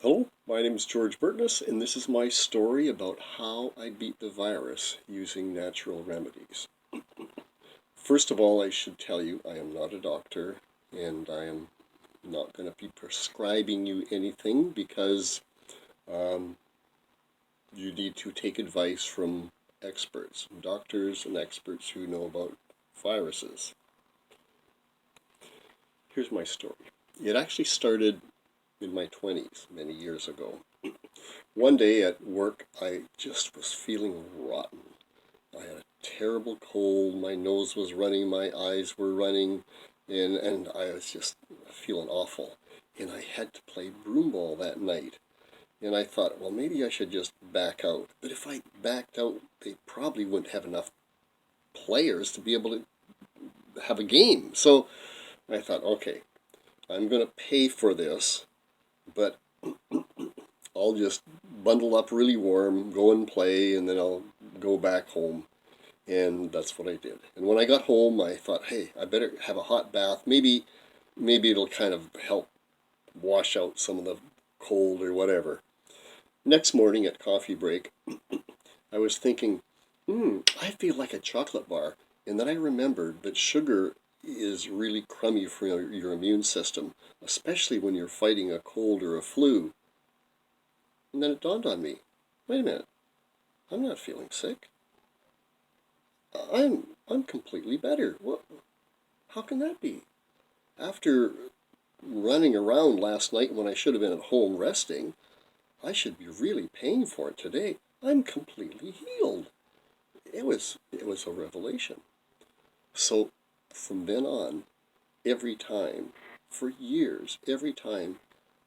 Hello, my name is George Burtness, and this is my story about how I beat the virus using natural remedies. First of all, I should tell you I am not a doctor, and I am not going to be prescribing you anything because um, you need to take advice from experts, doctors and experts who know about viruses. Here's my story. It actually started in my 20s, many years ago. One day at work, I just was feeling rotten. I had a terrible cold, my nose was running, my eyes were running, and I was just feeling awful. And I had to play broomball that night. And I thought, well, maybe I should just back out. But if I backed out, they probably wouldn't have enough players to be able to have a game. So I thought, okay, I'm going to pay for this, but I'll just bundle up really warm, go and play, and then I'll go back home. And that's what I did. And when I got home, I thought, hey, I better have a hot bath. Maybe it'll kind of help wash out some of the cold or whatever. Next morning at coffee break, I was thinking, I feel like a chocolate bar. And then I remembered that sugar is really crummy for your immune system, especially when you're fighting a cold or a flu. And then it dawned on me, wait a minute, I'm not feeling sick. I'm completely better. What? How can that be? After running around last night when I should have been at home resting, I should be really paying for it today. I'm completely healed. It was a revelation. So from then on, every time, for years, every time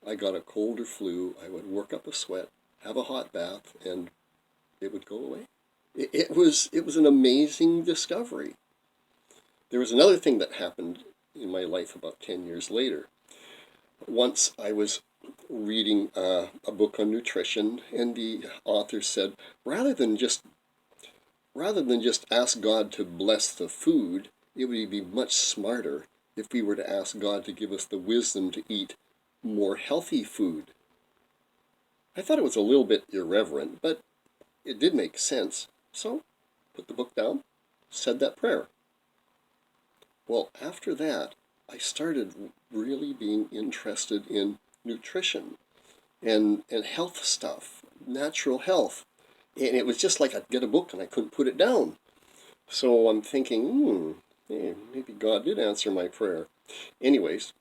I got a cold or flu, I would work up a sweat, have a hot bath, and it would go away. It was an amazing discovery. There was another thing that happened in my life about 10 years later. Once I was reading a book on nutrition, and the author said, rather than just ask God to bless the food, it would be much smarter if we were to ask God to give us the wisdom to eat more healthy food. I thought it was a little bit irreverent, but it did make sense. So, put the book down, said that prayer. Well, after that, I started really being interested in nutrition and health stuff, natural health. And it was just like I'd get a book and I couldn't put it down. So I'm thinking, hey, maybe God did answer my prayer. Anyways,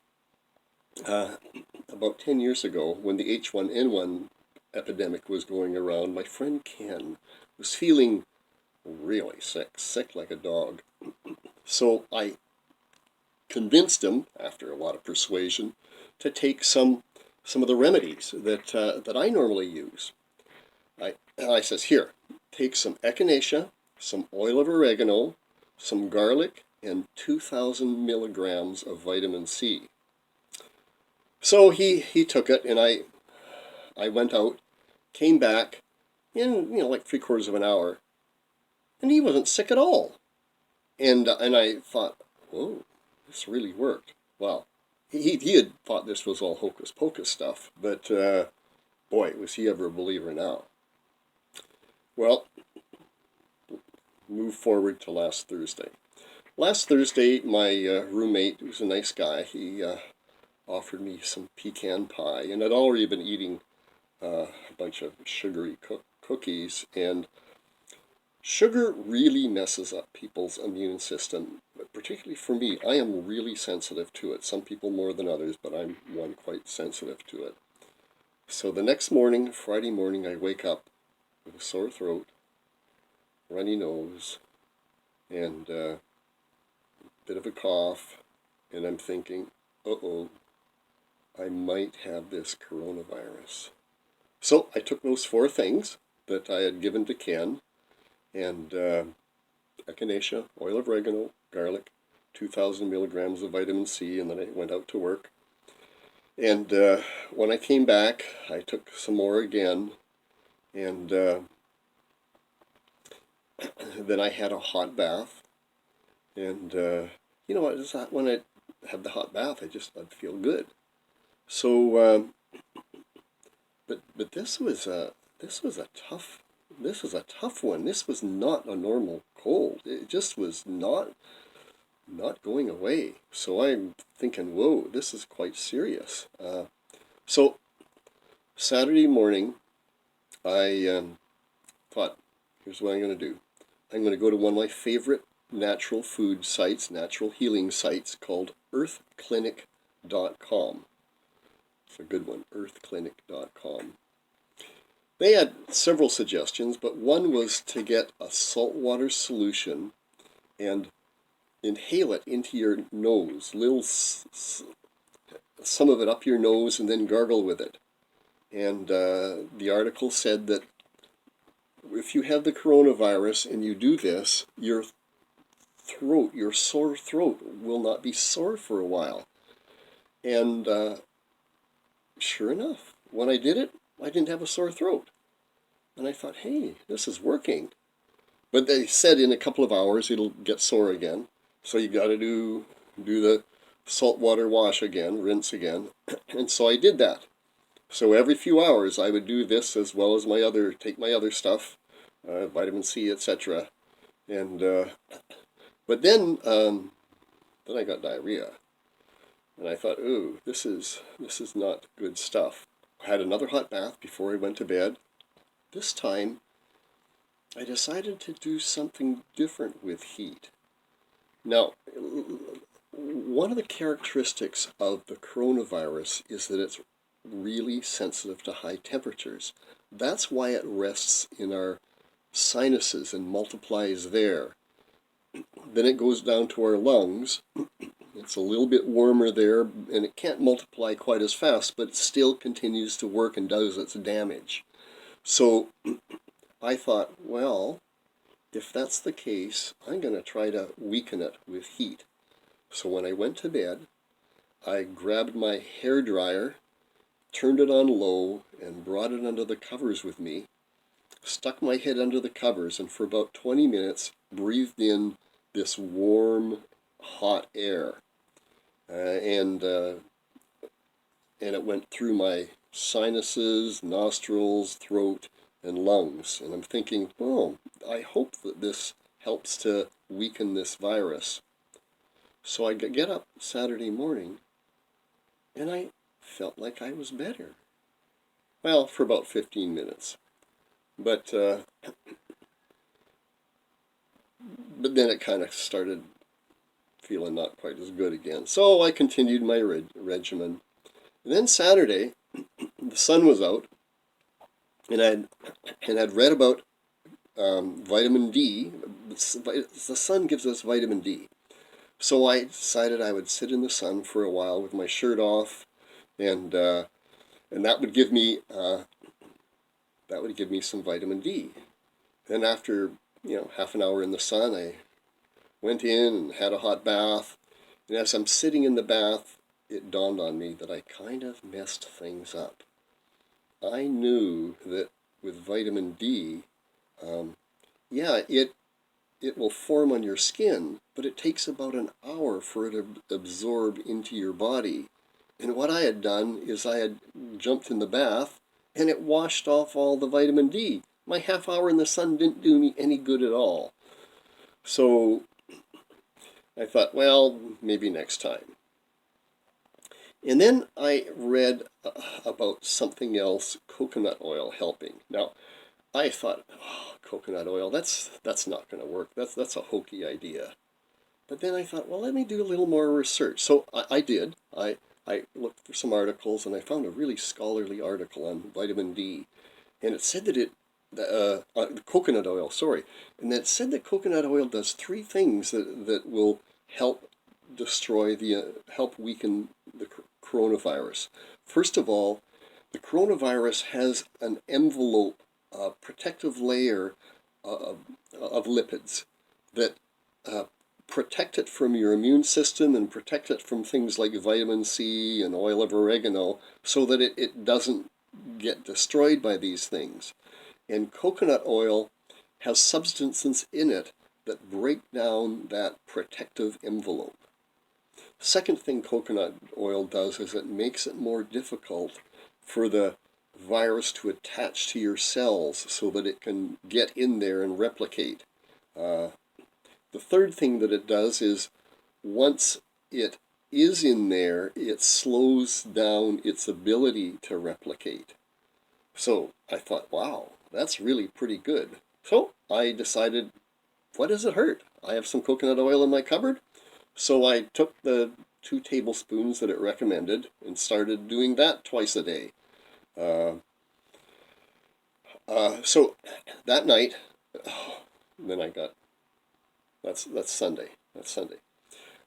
uh, about 10 years ago, when the H1N1 epidemic was going around, my friend Ken was feeling really sick like a dog. So I convinced him, after a lot of persuasion, to take some of the remedies that I normally use. I says, here, take some echinacea, some oil of oregano, some garlic, and 2,000 milligrams of vitamin C. So he took it, and I went out, came back in like 3/4 of an hour, and he wasn't sick at all. And I thought, whoa, this really worked. Well, he had thought this was all hocus pocus stuff, but boy, was he ever a believer now. Well, move forward to last Thursday. Last Thursday, my roommate, who's a nice guy, he offered me some pecan pie, and I'd already been eating a bunch of sugary cookies, and sugar really messes up people's immune system, but particularly for me. I am really sensitive to it. Some people more than others, but I'm one quite sensitive to it. So the next morning, Friday morning, I wake up with a sore throat, runny nose, and a bit of a cough, and I'm thinking, uh-oh, I might have this coronavirus. So I took those 4 things that I had given to Ken, and echinacea, oil of oregano, garlic, 2,000 milligrams of vitamin C, and then I went out to work. And when I came back, I took some more again, and then I had a hot bath. And when I had the hot bath, I'd feel good. So But this was a tough one. This was not a normal cold. It just was not going away. So I'm thinking, whoa, this is quite serious. So Saturday morning, I thought, here's what I'm going to do. I'm going to go to one of my favorite natural food sites, natural healing sites called earthclinic.com. It's a good one, earthclinic.com. They had several suggestions, but one was to get a saltwater solution and inhale it into your nose, some of it up your nose, and then gargle with it. And the article said that if you have the coronavirus and you do this, your sore throat will not be sore for a while. And sure enough, when I did it, I didn't have a sore throat. And I thought, hey, this is working. But they said in a couple of hours it'll get sore again. So you got to do the saltwater wash again, rinse again. And so I did that. So every few hours I would do this as well as take my other stuff, vitamin C, etc. And but then I got diarrhea, and I thought, ooh, this is not good stuff. I had another hot bath before I went to bed. This time, I decided to do something different with heat. Now, one of the characteristics of the coronavirus is that it's really sensitive to high temperatures. That's why it rests in our sinuses and multiplies there. Then it goes down to our lungs. It's a little bit warmer there, and it can't multiply quite as fast, but it still continues to work and does its damage. So I thought, well, if that's the case, I'm going to try to weaken it with heat. So when I went to bed, I grabbed my hair dryer, turned it on low, and brought it under the covers with me, stuck my head under the covers, and for about 20 minutes breathed in this warm, hot air. And it went through my sinuses, nostrils, throat, and lungs. And I'm thinking, well, I hope that this helps to weaken this virus. So I get up Saturday morning, and I felt like I was better. Well, for about 15 minutes. But then it kind of started feeling not quite as good again. So I continued my regimen. And then Saturday, the sun was out, and I'd read about vitamin D. The sun gives us vitamin D. So I decided I would sit in the sun for a while with my shirt off, and that would give me some vitamin D. Then after half an hour in the sun, I went in and had a hot bath. And as I'm sitting in the bath, it dawned on me that I kind of messed things up. I knew that with vitamin D, it will form on your skin, but it takes about an hour for it to absorb into your body. And what I had done is I had jumped in the bath, and it washed off all the vitamin D. My half hour in the sun didn't do me any good at all. So I thought, well, maybe next time. And then I read about something else, coconut oil helping. Now, I thought, coconut oil, that's not going to work. That's a hokey idea. But then I thought, well, let me do a little more research. So I did. I looked for some articles, and I found a really scholarly article on vitamin D. And it said that coconut oil, sorry. And it said that coconut oil does three things that will help help weaken the coronavirus. First of all, the coronavirus has an envelope, a protective layer of lipids that protect it from your immune system and protect it from things like vitamin C and oil of oregano so that it doesn't get destroyed by these things. And coconut oil has substances in it that break down that protective envelope. Second thing coconut oil does is it makes it more difficult for the virus to attach to your cells so that it can get in there and replicate. The third thing that it does is once it is in there, it slows down its ability to replicate. So I thought, wow, that's really pretty good. So I decided, what does it hurt? I have some coconut oil in my cupboard. So I took the 2 tablespoons that it recommended and started doing that twice a day. So that night, then I got, that's Sunday. That's Sunday.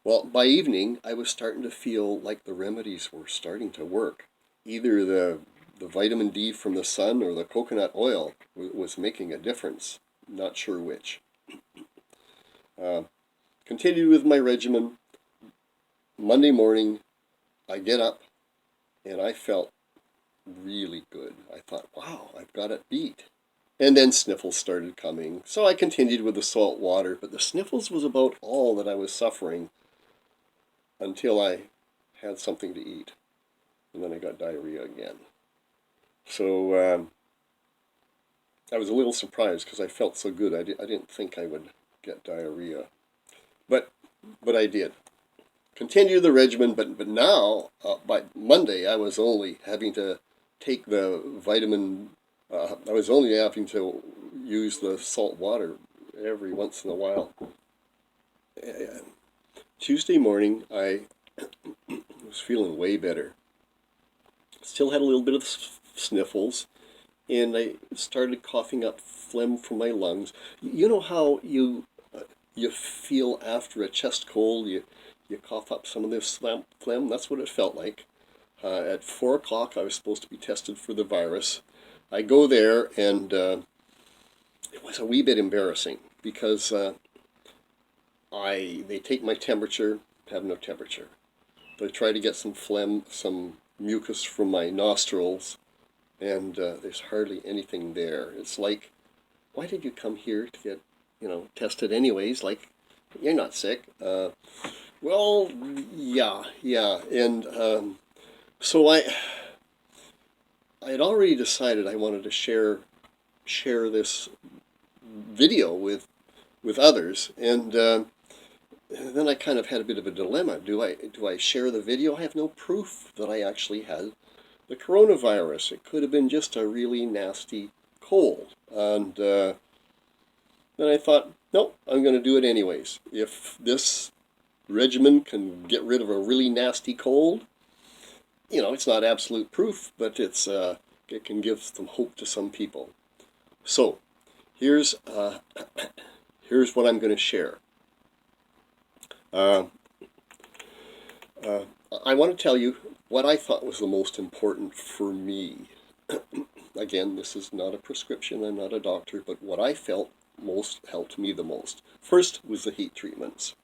Well, by evening, I was starting to feel like the remedies were starting to work. Either the vitamin D from the sun or the coconut oil was making a difference. Not sure which. Continued with my regimen. Monday morning, I get up and I felt really good. I thought, wow, I've got it beat. And then sniffles started coming. So I continued with the salt water, but the sniffles was about all that I was suffering until I had something to eat. And then I got diarrhea again. So I was a little surprised because I felt so good. I didn't think I would get diarrhea. But I did. Continue the regimen, but now, by Monday, I was only having to take the vitamin, I was only having to use the salt water every once in a while. Tuesday morning, I was feeling way better. Still had a little bit of sniffles, and I started coughing up phlegm from my lungs. You know how you feel after a chest cold, you cough up some of this phlegm? That's what it felt like. At 4 o'clock, I was supposed to be tested for the virus. I go there, and it was a wee bit embarrassing because they take my temperature, have no temperature. They try to get some phlegm, some mucus from my nostrils, and there's hardly anything there. It's like, why did you come here to get, tested anyways? Like, you're not sick. Well, yeah, and so I had already decided I wanted to share this video with others, and then I kind of had a bit of a dilemma. Do I share the video? I have no proof that I actually had the coronavirus. It could have been just a really nasty cold, and then I thought, nope, I'm going to do it anyways. If this regimen can get rid of a really nasty cold, it's not absolute proof, but it can give some hope to some people. So here's what I'm going to share. I want to tell you what I thought was the most important for me. Again, this is not a prescription, I'm not a doctor, but what I felt helped me the most. First was the heat treatments.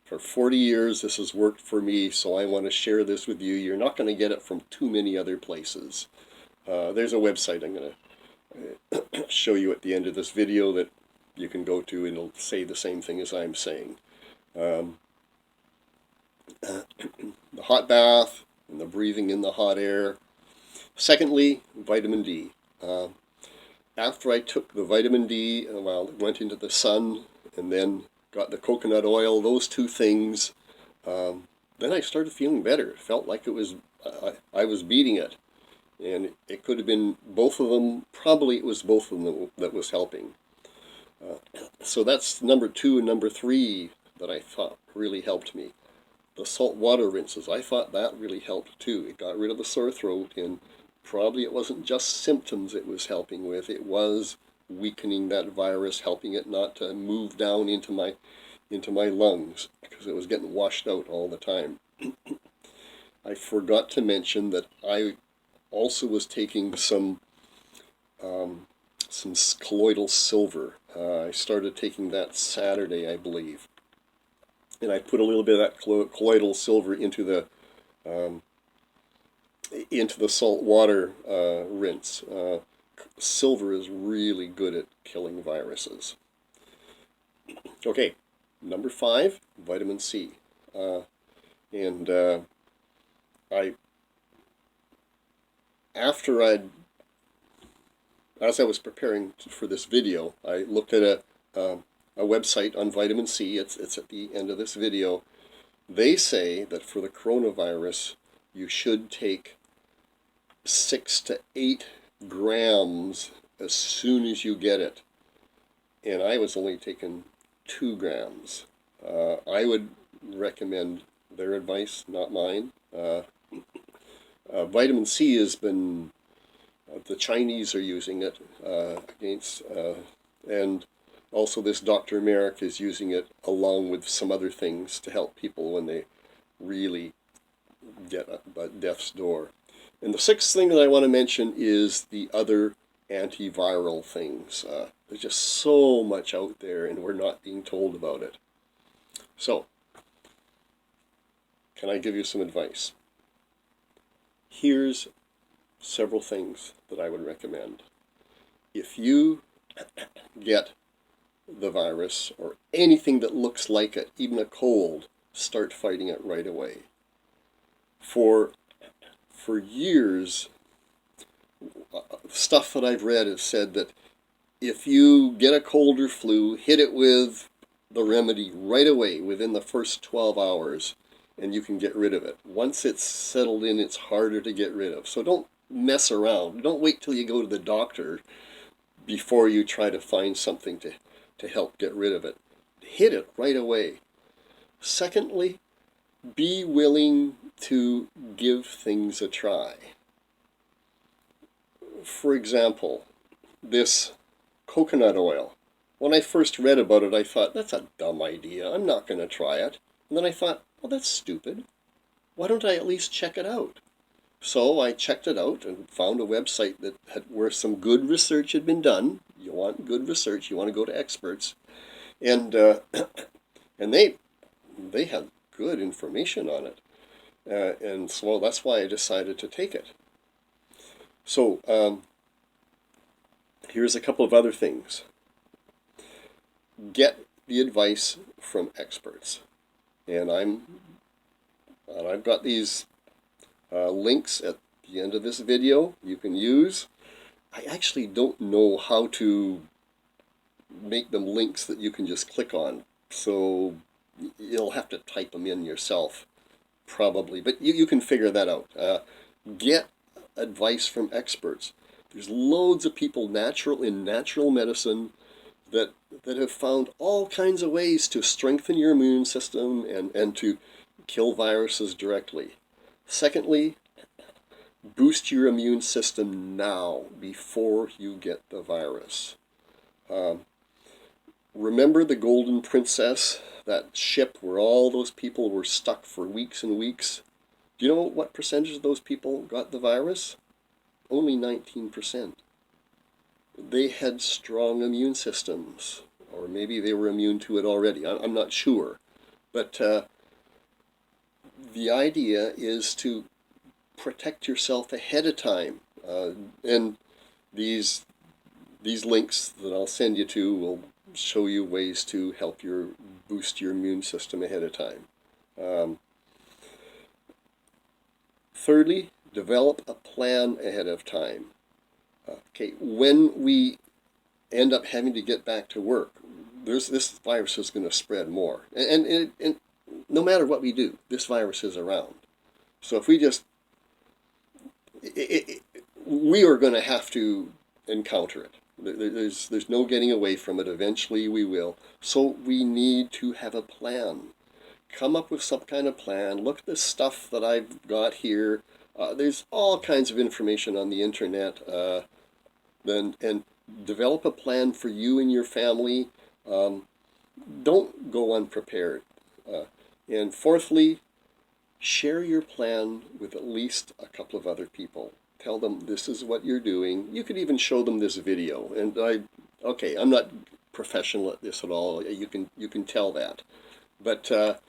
For 40 years, this has worked for me, so I want to share this with you. You're not going to get it from too many other places. There's a website I'm going to show you at the end of this video that you can go to, and it'll say the same thing as I'm saying. The hot bath and the breathing in the hot air. Secondly, vitamin D. After I took the vitamin D, went into the sun and then got the coconut oil, those 2 things, then I started feeling better. It felt like it was, I was beating it. And it could have been both of them. Probably it was both of them that was helping. So that's number 2 and number 3 that I thought really helped me. The salt water rinses, I thought that really helped too. It got rid of the sore throat, and probably it wasn't just symptoms it was helping with. It was weakening that virus, helping it not to move down into my lungs because it was getting washed out all the time. I forgot to mention that I also was taking some colloidal silver. I started taking that Saturday, I believe. And I put a little bit of that colloidal silver into the salt water rinse. Silver is really good at killing viruses. Okay, number 5, vitamin C. After I'd as I was preparing for this video, I looked at a website on vitamin C. It's at the end of this video. They say that for the coronavirus, you should take 6 to 8 grams as soon as you get it. And I was only taking 2 grams. I would recommend their advice, not mine. Vitamin C has been, the Chinese are using it against, and also this Dr. Merrick is using it along with some other things to help people when they really get at death's door. And the sixth thing that I want to mention is the other antiviral things. There's just so much out there and we're not being told about it. So, can I give you some advice? Here's several things that I would recommend. If you get the virus or anything that looks like it, even a cold, start fighting it right away. For years, stuff that I've read has said that if you get a cold or flu, hit it with the remedy right away within the first 12 hours and you can get rid of it. Once it's settled in, it's harder to get rid of. So don't mess around. Don't wait till you go to the doctor before you try to find something to help get rid of it. Hit it right away. Secondly, be willing to give things a try. For example, this coconut oil. When I first read about it, I thought, that's a dumb idea. I'm not going to try it. And then I thought, well, that's stupid. Why don't I at least check it out? So I checked it out and found a website where some good research had been done. You want good research, you want to go to experts. And and they had good information on it. And so that's why I decided to take it. So here's a couple of other things. Get the advice from experts. And I've got these links at the end of this video you can use. I actually don't know how to make them links that you can just click on, so you'll have to type them in yourself probably, but you can figure that out. Get advice from experts. There's loads of people in natural medicine that have found all kinds of ways to strengthen your immune system and to kill viruses directly. Secondly, boost your immune system now before you get the virus. Remember the Golden Princess, that ship where all those people were stuck for weeks and weeks? Do you know what percentage of those people got the virus? Only 19%. They had strong immune systems, or maybe they were immune to it already. I'm not sure. But the idea is to protect yourself ahead of time. And these links that I'll send you to will show you ways to help boost your immune system ahead of time. Thirdly, develop a plan ahead of time. Okay, when we end up having to get back to work, this virus is going to spread more. And no matter what we do, this virus is around. So if we just, we are going to have to encounter it. There's no getting away from it. Eventually we will. So we need to have a plan. Come up with some kind of plan. Look at the stuff that I've got here. There's all kinds of information on the internet. And develop a plan for you and your family. Don't go unprepared. And fourthly, share your plan with at least a couple of other people. Tell them this is what you're doing. You could even show them this video. And I'm not professional at this at all. You can tell that. But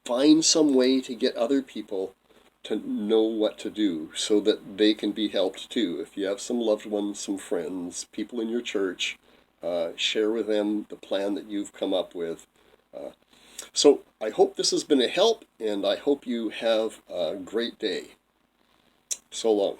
find some way to get other people to know what to do so that they can be helped too. If you have some loved ones, some friends, people in your church, share with them the plan that you've come up with. So I hope this has been a help, and I hope you have a great day. So long.